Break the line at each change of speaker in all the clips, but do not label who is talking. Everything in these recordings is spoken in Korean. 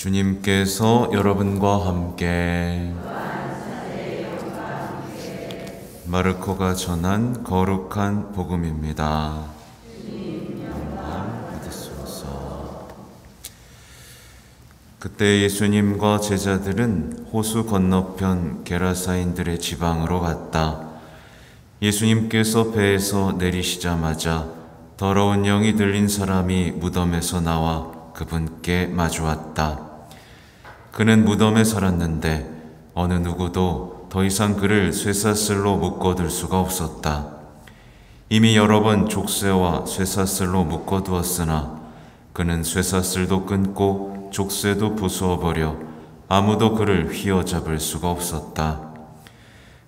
주님께서 여러분과 함께 마르코가 전한 거룩한 복음입니다. 받으소서. 그때 예수님과 제자들은 호수 건너편 게라사인들의 지방으로 갔다. 예수님께서 배에서 내리시자마자 더러운 영이 들린 사람이 무덤에서 나와 그분께 마주왔다. 그는 무덤에 살았는데 어느 누구도 더 이상 그를 쇠사슬로 묶어둘 수가 없었다. 이미 여러 번 족쇄와 쇠사슬로 묶어두었으나 그는 쇠사슬도 끊고 족쇄도 부수어버려 아무도 그를 휘어잡을 수가 없었다.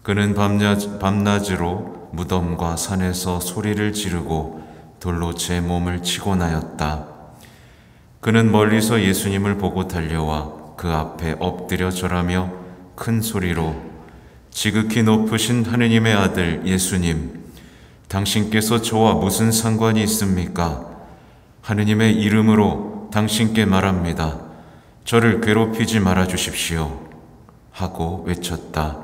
그는 밤낮으로 무덤과 산에서 소리를 지르고 돌로 제 몸을 치곤 하였다. 그는 멀리서 예수님을 보고 달려와 그 앞에 엎드려 절하며 큰 소리로 지극히 높으신 하느님의 아들 예수님, 당신께서 저와 무슨 상관이 있습니까? 하느님의 이름으로 당신께 말합니다. 저를 괴롭히지 말아 주십시오. 하고 외쳤다.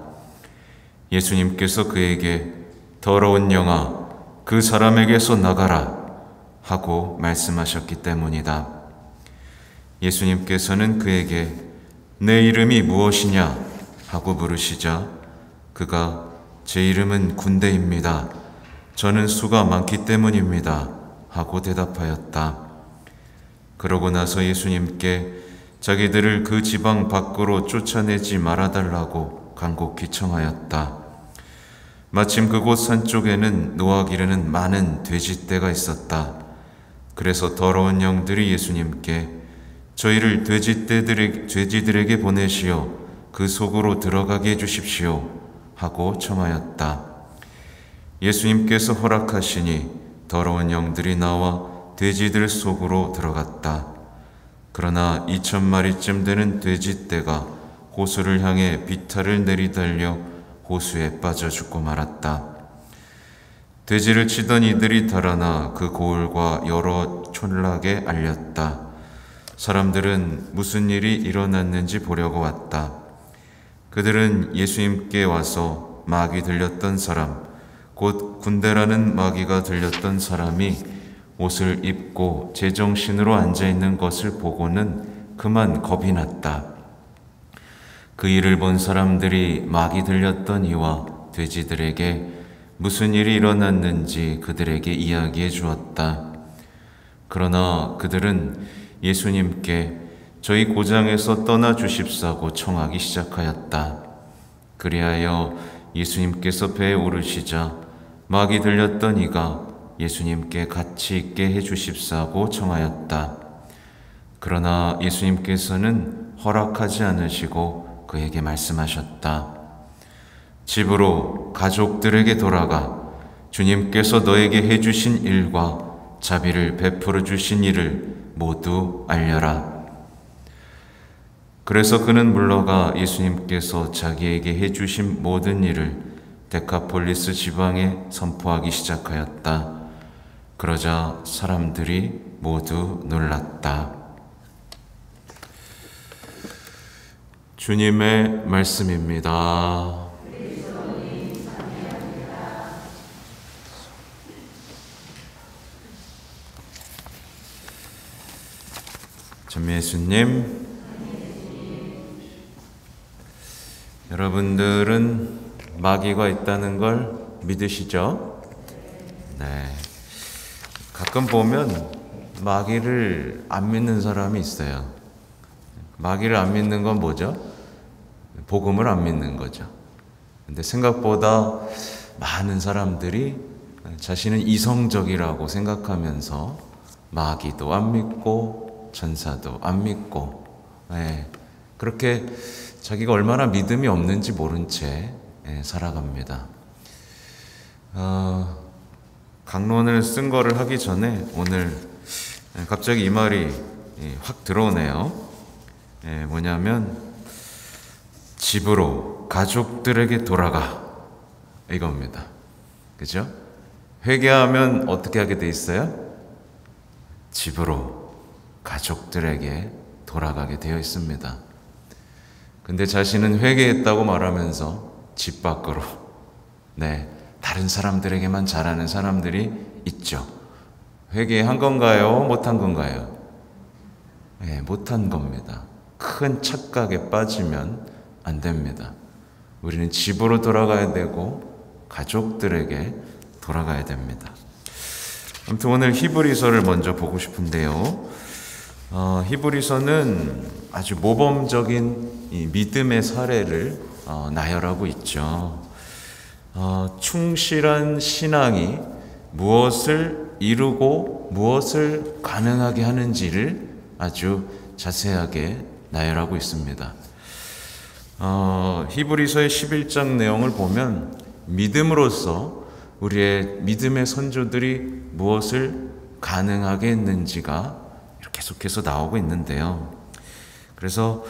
예수님께서 그에게 더러운 영아, 그 사람에게서 나가라 하고 말씀하셨기 때문이다. 예수님께서는 그에게 내 이름이 무엇이냐 하고 물으시자 그가 제 이름은 군대입니다. 저는 수가 많기 때문입니다. 하고 대답하였다. 그러고 나서 예수님께 자기들을 그 지방 밖으로 쫓아내지 말아달라고 간곡히 청하였다. 마침 그곳 산 쪽에는 노악 이르는 많은 돼지떼가 있었다. 그래서 더러운 영들이 예수님께 저희를 돼지들에게 보내시어 그 속으로 들어가게 해주십시오 하고 청하였다. 예수님께서 허락하시니 더러운 영들이 나와 돼지들 속으로 들어갔다. 그러나 2,000마리쯤 되는 돼지떼가 호수를 향해 비탈을 내리달려 호수에 빠져 죽고 말았다. 돼지를 치던 이들이 달아나 그 고을과 여러 촌락에 알렸다. 사람들은 무슨 일이 일어났는지 보려고 왔다. 그들은 예수님께 와서 마귀 들렸던 사람, 곧 군대라는 마귀가 들렸던 사람이 옷을 입고 제정신으로 앉아있는 것을 보고는 그만 겁이 났다. 그 일을 본 사람들이 마귀 들렸던 이와 돼지들에게 무슨 일이 일어났는지 그들에게 이야기해 주었다. 그러나 그들은 예수님께 저희 고장에서 떠나 주십사고 청하기 시작하였다. 그리하여 예수님께서 배에 오르시자 마귀 들렸던 이가 예수님께 같이 있게 해주십사고 청하였다. 그러나 예수님께서는 허락하지 않으시고 그에게 말씀하셨다. 집으로 가족들에게 돌아가 주님께서 너에게 해주신 일과 자비를 베풀어 주신 일을 모두 알려라. 그래서 그는 물러가 예수님께서 자기에게 해주신 모든 일을 데카폴리스 지방에 선포하기 시작하였다. 그러자 사람들이 모두 놀랐다. 주님의 말씀입니다. 전미예수님, 여러분들은 마귀가 있다는 걸 믿으시죠? 네. 가끔 보면 마귀를 안 믿는 사람이 있어요. 마귀를 안 믿는 건 뭐죠? 복음을 안 믿는 거죠. 근데 생각보다 많은 사람들이 자신은 이성적이라고 생각하면서 마귀도 안 믿고 천사도 안 믿고, 그렇게 자기가 얼마나 믿음이 없는지 모른 채 살아갑니다. 강론을 쓴 거를 하기 전에 오늘 갑자기 이 말이 확 들어오네요. 뭐냐면 집으로 가족들에게 돌아가, 이겁니다. 그죠? 회개하면 어떻게 하게 돼 있어요? 집으로 가족들에게 돌아가게 되어 있습니다. 근데 자신은 회개했다고 말하면서 집 밖으로, 다른 사람들에게만 잘하는 사람들이 있죠. 회개한 건가요? 못한 건가요? 못한 겁니다. 큰 착각에 빠지면 안 됩니다. 우리는 집으로 돌아가야 되고 가족들에게 돌아가야 됩니다. 아무튼 오늘 히브리서를 먼저 보고 싶은데요. 히브리서는 아주 모범적인 이 믿음의 사례를 나열하고 있죠. 충실한 신앙이 무엇을 이루고 무엇을 가능하게 하는지를 아주 자세하게 나열하고 있습니다. 히브리서의 11장 내용을 보면 믿음으로써 우리의 믿음의 선조들이 무엇을 가능하게 했는지가 계속해서 나오고 있는데요. 그래서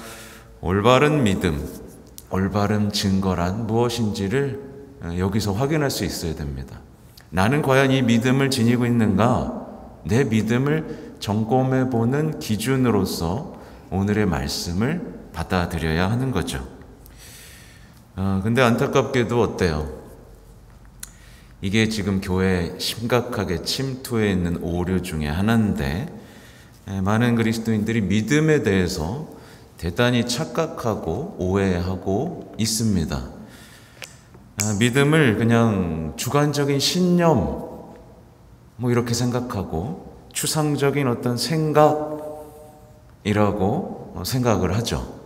올바른 믿음, 올바른 증거란 무엇인지를 여기서 확인할 수 있어야 됩니다. 나는 과연 이 믿음을 지니고 있는가? 내 믿음을 점검해 보는 기준으로서 오늘의 말씀을 받아들여야 하는 거죠. 근데 안타깝게도 어때요? 이게 지금 교회에 심각하게 침투해 있는 오류 중에 하나인데, 많은 그리스도인들이 믿음에 대해서 대단히 착각하고 오해하고 있습니다. 믿음을 그냥 주관적인 신념 이렇게 생각하고 추상적인 어떤 생각이라고 생각을 하죠.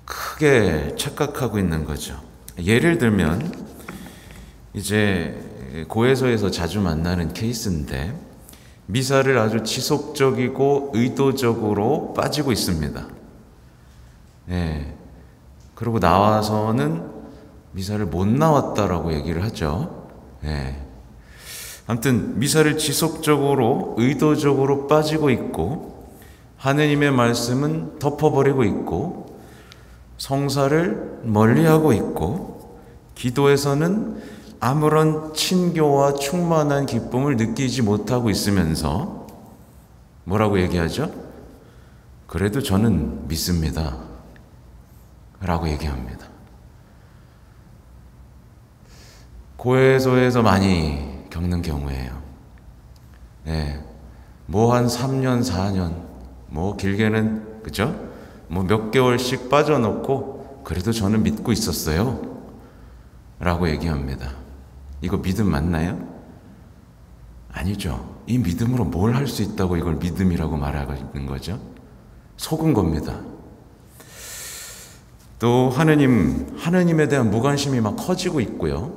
크게 착각하고 있는 거죠. 예를 들면 이제 고해서에서 자주 만나는 케이스인데, 미사를 아주 지속적이고 의도적으로 빠지고 있습니다. 그러고 나와서는 미사를 못 나왔다라고 얘기를 하죠. 아무튼 미사를 지속적으로 의도적으로 빠지고 있고, 하느님의 말씀은 덮어버리고 있고, 성사를 멀리하고 있고, 기도에서는 아무런 친교와 충만한 기쁨을 느끼지 못하고 있으면서 뭐라고 얘기하죠? 그래도 저는 믿습니다 라고 얘기합니다. 고해소에서 많이 겪는 경우예요. 뭐 한 3년, 4년, 뭐 길게는, 그죠? 뭐 몇 개월씩 빠져놓고 그래도 저는 믿고 있었어요 라고 얘기합니다. 이거 믿음 맞나요? 아니죠. 이 믿음으로 뭘 할 수 있다고 이걸 믿음이라고 말하고 있는 거죠? 속은 겁니다. 또 하느님에 대한 무관심이 막 커지고 있고요.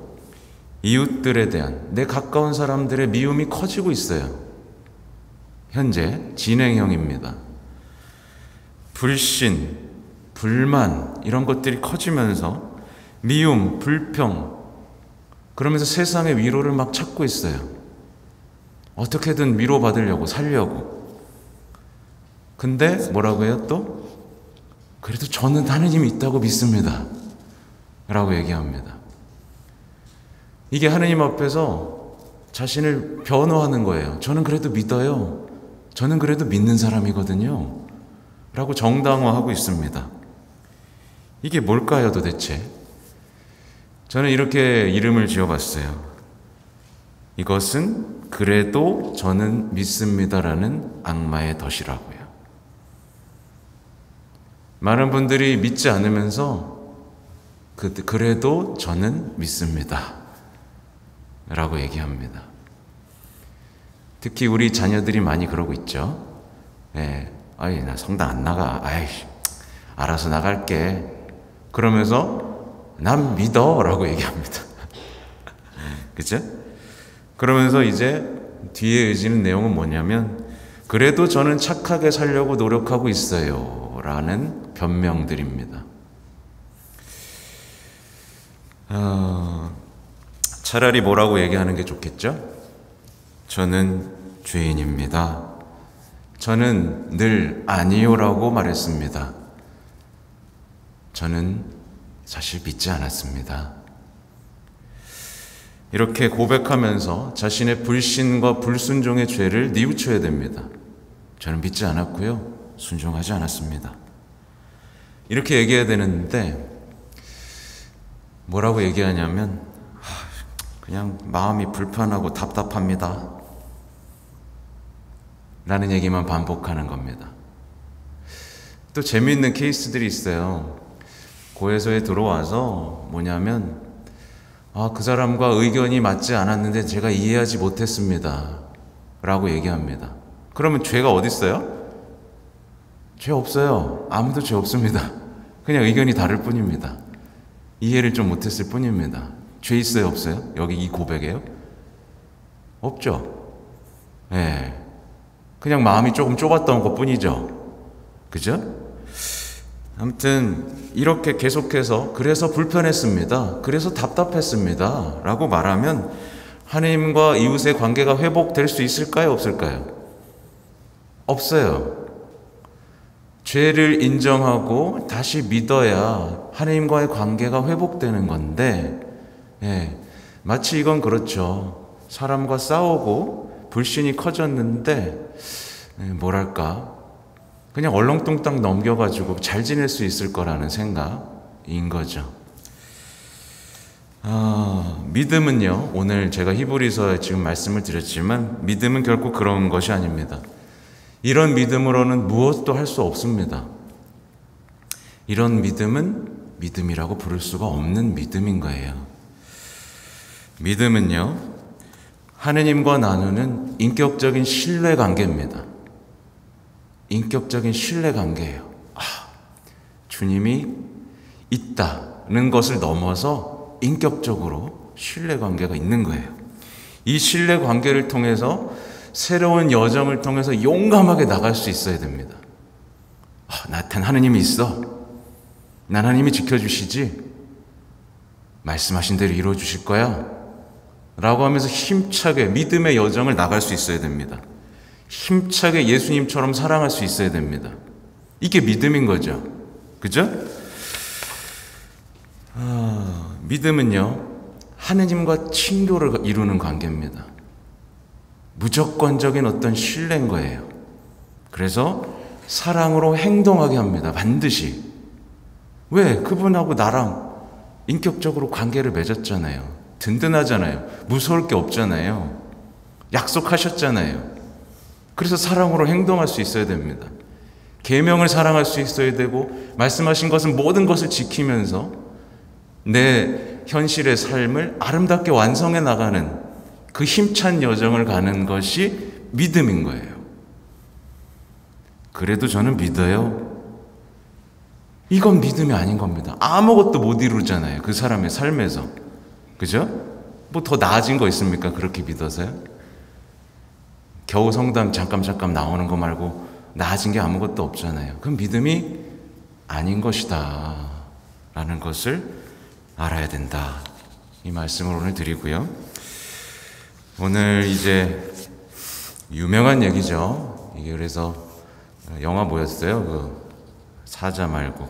이웃들에 대한, 내 가까운 사람들의 미움이 커지고 있어요. 현재 진행형입니다. 불신, 불만 이런 것들이 커지면서 미움, 불평, 그러면서 세상의 위로를 막 찾고 있어요. 어떻게든 위로받으려고, 살려고. 근데 뭐라고 해요 또? 그래도 저는 하느님이 있다고 믿습니다 라고 얘기합니다. 이게 하느님 앞에서 자신을 변호하는 거예요. 저는 그래도 믿어요. 저는 그래도 믿는 사람이거든요 라고 정당화하고 있습니다. 이게 뭘까요 도대체? 저는 이렇게 이름을 지어봤어요. 이것은 그래도 저는 믿습니다라는 악마의 덫이라고요. 많은 분들이 믿지 않으면서 그래도 저는 믿습니다 라고 얘기합니다. 특히 우리 자녀들이 많이 그러고 있죠. 나 성당 안 나가. 알아서 나갈게. 그러면서 난 믿어 라고 얘기합니다. 그죠? 그러면서 이제 뒤에 의지는 내용은 뭐냐면, 그래도 저는 착하게 살려고 노력하고 있어요 라는 변명들입니다. 차라리 뭐라고 얘기하는 게 좋겠죠? 저는 죄인입니다. 저는 늘 아니요라고 말했습니다. 저는 사실 믿지 않았습니다. 이렇게 고백하면서 자신의 불신과 불순종의 죄를 뉘우쳐야 됩니다. 저는 믿지 않았고요. 순종하지 않았습니다. 이렇게 얘기해야 되는데 뭐라고 얘기하냐면 그냥 마음이 불편하고 답답합니다 라는 얘기만 반복하는 겁니다. 또 재미있는 케이스들이 있어요. 고해소에 들어와서 뭐냐면 그 사람과 의견이 맞지 않았는데 제가 이해하지 못했습니다 라고 얘기합니다. 그러면 죄가 어디 있어요? 죄 없어요. 아무도 죄 없습니다. 그냥 의견이 다를 뿐입니다. 이해를 좀 못했을 뿐입니다. 죄 있어요? 없어요? 여기 이 고백에요? 없죠. 네. 그냥 마음이 조금 좁았던 것 뿐이죠. 그죠? 아무튼 이렇게 계속해서 그래서 불편했습니다. 그래서 답답했습니다. 라고 말하면 하나님과 이웃의 관계가 회복될 수 있을까요? 없을까요? 없어요. 죄를 인정하고 다시 믿어야 하나님과의 관계가 회복되는 건데 마치 이건 그렇죠. 사람과 싸우고 불신이 커졌는데 뭐랄까 그냥 얼렁뚱땅 넘겨가지고 잘 지낼 수 있을 거라는 생각인 거죠. 믿음은요, 오늘 제가 히브리서에 지금 말씀을 드렸지만 믿음은 결코 그런 것이 아닙니다. 이런 믿음으로는 무엇도 할 수 없습니다. 이런 믿음은 믿음이라고 부를 수가 없는 믿음인 거예요. 믿음은요, 하느님과 나누는 인격적인 신뢰 관계입니다. 인격적인 신뢰 관계예요. 주님이 있다는 것을 넘어서 인격적으로 신뢰 관계가 있는 거예요. 이 신뢰 관계를 통해서 새로운 여정을 통해서 용감하게 나갈 수 있어야 됩니다. 나한텐 하느님이 있어. 난 하느님이 지켜주시지. 말씀하신 대로 이루어주실 거야. 라고 하면서 힘차게 믿음의 여정을 나갈 수 있어야 됩니다. 힘차게 예수님처럼 사랑할 수 있어야 됩니다. 이게 믿음인 거죠. 그죠? 믿음은요, 하느님과 친교를 이루는 관계입니다. 무조건적인 어떤 신뢰인 거예요. 그래서 사랑으로 행동하게 합니다. 반드시. 왜? 그분하고 나랑 인격적으로 관계를 맺었잖아요. 든든하잖아요. 무서울 게 없잖아요. 약속하셨잖아요. 그래서 사랑으로 행동할 수 있어야 됩니다. 계명을 사랑할 수 있어야 되고 말씀하신 것은 모든 것을 지키면서 내 현실의 삶을 아름답게 완성해 나가는 그 힘찬 여정을 가는 것이 믿음인 거예요. 그래도 저는 믿어요. 이건 믿음이 아닌 겁니다. 아무것도 못 이루잖아요. 그 사람의 삶에서. 그죠? 뭐 더 나아진 거 있습니까? 그렇게 믿어서요? 겨우 성당 잠깐 나오는 거 말고 나아진 게 아무것도 없잖아요. 그건 믿음이 아닌 것이다 라는 것을 알아야 된다. 이 말씀을 오늘 드리고요. 오늘 이제 유명한 얘기죠. 이게 그래서 영화 뭐였어요? 그 사자 말고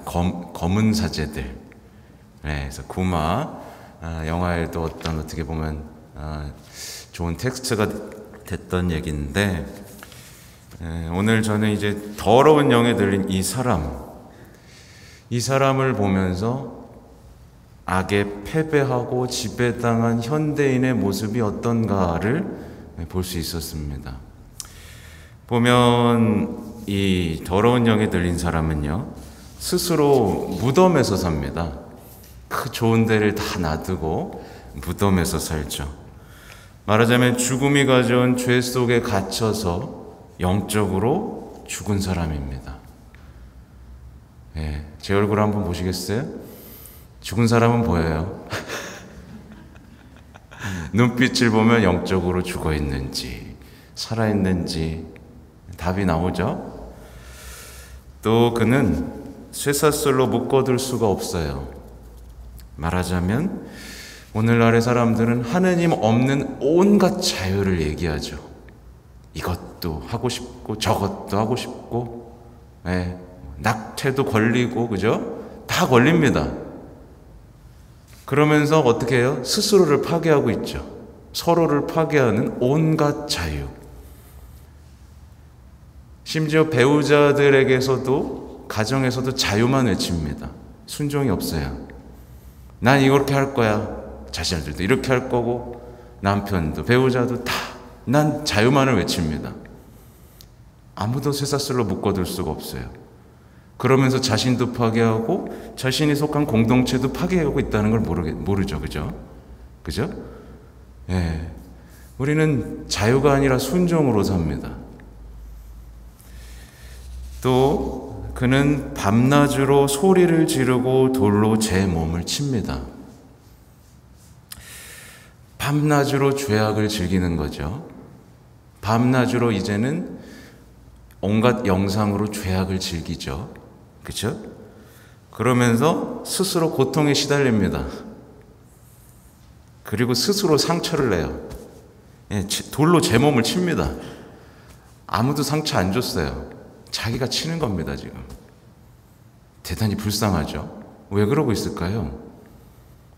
검은 사제들. 네, 그래서 구마 영화에도 어떻게 보면 좋은 텍스트가 됐던 얘기인데 오늘 저는 이제 더러운 영에 들린 이 사람을 보면서 악에 패배하고 지배당한 현대인의 모습이 어떤가를 볼 수 있었습니다. 보면 이 더러운 영에 들린 사람은요, 스스로 무덤에서 삽니다. 그 좋은 데를 다 놔두고 무덤에서 살죠. 말하자면 죽음이 가져온 죄 속에 갇혀서 영적으로 죽은 사람입니다. 제 얼굴 한번 보시겠어요? 죽은 사람은 보여요. 눈빛을 보면 영적으로 죽어있는지 살아있는지 답이 나오죠. 또 그는 쇠사슬로 묶어둘 수가 없어요. 말하자면 오늘날의 사람들은 하느님 없는 온갖 자유를 얘기하죠. 이것도 하고 싶고 저것도 하고 싶고 낙태도 걸리고 그죠? 다 걸립니다. 그러면서 어떻게 해요? 스스로를 파괴하고 있죠. 서로를 파괴하는 온갖 자유. 심지어 배우자들에게서도, 가정에서도 자유만 외칩니다. 순종이 없어요. 난 이렇게 할 거야. 자신들도 이렇게 할 거고, 남편도 배우자도 다 난 자유만을 외칩니다. 아무도 쇠사슬로 묶어둘 수가 없어요. 그러면서 자신도 파괴하고 자신이 속한 공동체도 파괴하고 있다는 걸 모르죠. 그죠? 예. 우리는 자유가 아니라 순종으로 삽니다. 또 그는 밤낮으로 소리를 지르고 돌로 제 몸을 칩니다. 밤낮으로 죄악을 즐기는 거죠. 밤낮으로 이제는 온갖 영상으로 죄악을 즐기죠. 그렇죠? 그러면서 스스로 고통에 시달립니다. 그리고 스스로 상처를 내요. 돌로 제 몸을 칩니다. 아무도 상처 안 줬어요. 자기가 치는 겁니다, 지금. 대단히 불쌍하죠? 왜 그러고 있을까요?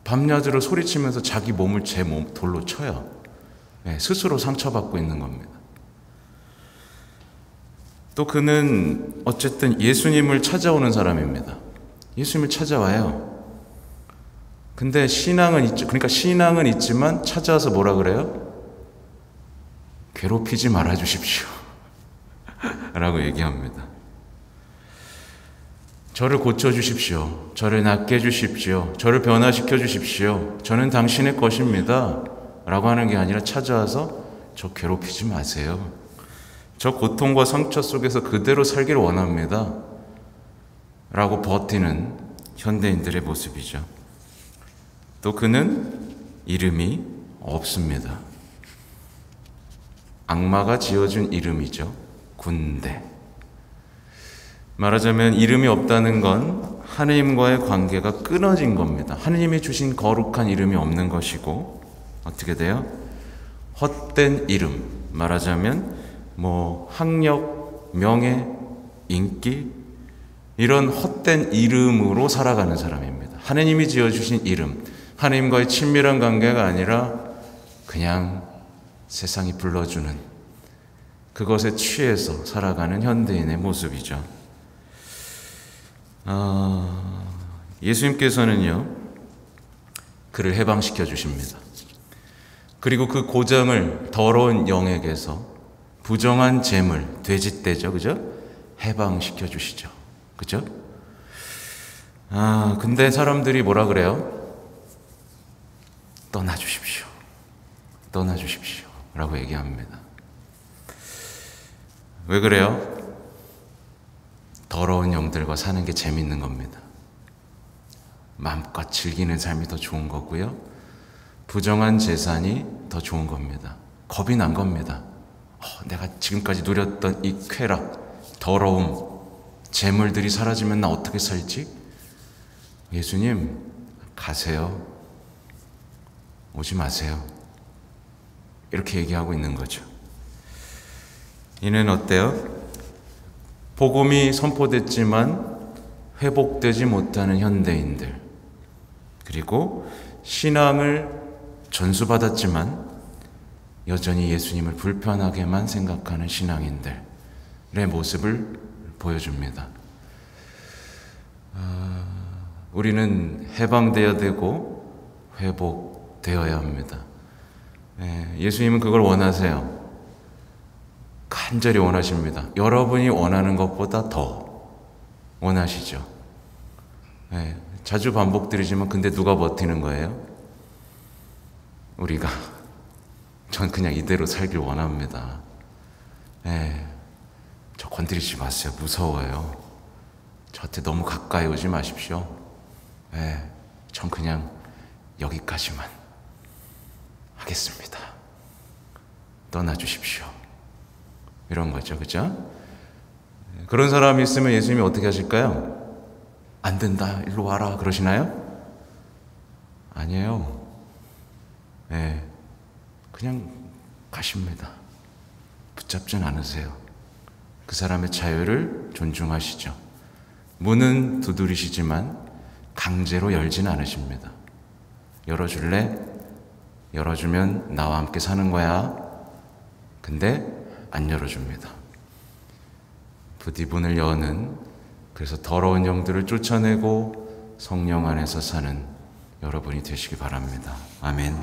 밤낮으로 소리치면서 자기 몸을 돌로 쳐요. 스스로 상처받고 있는 겁니다. 또 그는 어쨌든 예수님을 찾아오는 사람입니다. 예수님을 찾아와요. 근데 신앙은 있죠. 그러니까 신앙은 있지만 찾아와서 뭐라 그래요? 괴롭히지 말아 주십시오. 라고 얘기합니다. 저를 고쳐주십시오. 저를 낫게 해주십시오. 저를 변화시켜 주십시오. 저는 당신의 것입니다. 라고 하는 게 아니라 찾아와서 저 괴롭히지 마세요. 저 고통과 상처 속에서 그대로 살기를 원합니다. 라고 버티는 현대인들의 모습이죠. 또 그는 이름이 없습니다. 악마가 지어준 이름이죠. 군대. 말하자면 이름이 없다는 건 하느님과의 관계가 끊어진 겁니다. 하느님이 주신 거룩한 이름이 없는 것이고, 어떻게 돼요? 헛된 이름. 말하자면 학력, 명예, 인기, 이런 헛된 이름으로 살아가는 사람입니다. 하느님이 지어주신 이름, 하느님과의 친밀한 관계가 아니라 그냥 세상이 불러주는 그것에 취해서 살아가는 현대인의 모습이죠. 예수님께서는요, 그를 해방시켜 주십니다. 그리고 그 고장을 더러운 영에게서 부정한 재물, 돼지떼죠, 그죠? 해방시켜 주시죠, 그죠? 근데 사람들이 뭐라 그래요? 떠나주십시오. 떠나주십시오. 라고 얘기합니다. 왜 그래요? 더러운 영들과 사는 게 재밌는 겁니다. 마음껏 즐기는 삶이 더 좋은 거고요. 부정한 재산이 더 좋은 겁니다. 겁이 난 겁니다. 내가 지금까지 누렸던 이 쾌락, 더러움, 재물들이 사라지면 나 어떻게 살지? 예수님, 가세요. 오지 마세요. 이렇게 얘기하고 있는 거죠. 이는 어때요? 복음이 선포됐지만 회복되지 못하는 현대인들, 그리고 신앙을 전수받았지만 여전히 예수님을 불편하게만 생각하는 신앙인들의 모습을 보여줍니다. 우리는 해방되어야 되고 회복되어야 합니다. 예수님은 그걸 원하세요. 간절히 원하십니다. 여러분이 원하는 것보다 더 원하시죠. 자주 반복드리지만 근데 누가 버티는 거예요? 우리가. 전 그냥 이대로 살길 원합니다. 저 건드리지 마세요. 무서워요. 저한테 너무 가까이 오지 마십시오. 전 그냥 여기까지만 하겠습니다. 떠나주십시오. 이런 거죠, 그죠? 그런 사람이 있으면 예수님이 어떻게 하실까요? 안 된다, 일로 와라 그러시나요? 아니에요. 그냥 가십니다. 붙잡진 않으세요. 그 사람의 자유를 존중하시죠. 문은 두드리시지만 강제로 열진 않으십니다. 열어줄래? 열어주면 나와 함께 사는 거야. 근데 안 열어줍니다. 부디문을 여는, 그래서 더러운 영들을 쫓아내고 성령 안에서 사는 여러분이 되시기 바랍니다. 아멘.